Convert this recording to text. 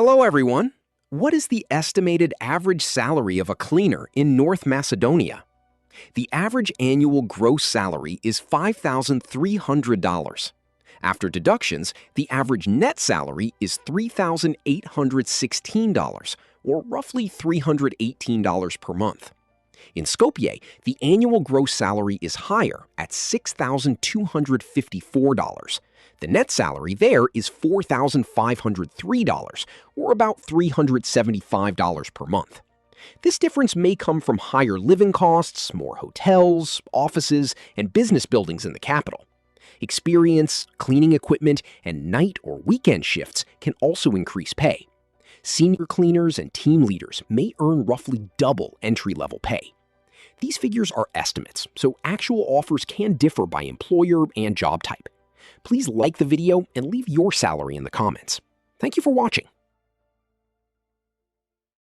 Hello, everyone. What is the estimated average salary of a cleaner in North Macedonia? The average annual gross salary is $5,300. After deductions, the average net salary is $3,816, or roughly $318 per month. In Skopje, the annual gross salary is higher at $6,254. The net salary there is $4,503, or about $375 per month. This difference may come from higher living costs, more hotels, offices, and business buildings in the capital. Experience, cleaning equipment, and night or weekend shifts can also increase pay. Senior cleaners and team leaders may earn roughly double entry-level pay. These figures are estimates, so actual offers can differ by employer and job type. Please like the video and leave your salary in the comments. Thank you for watching.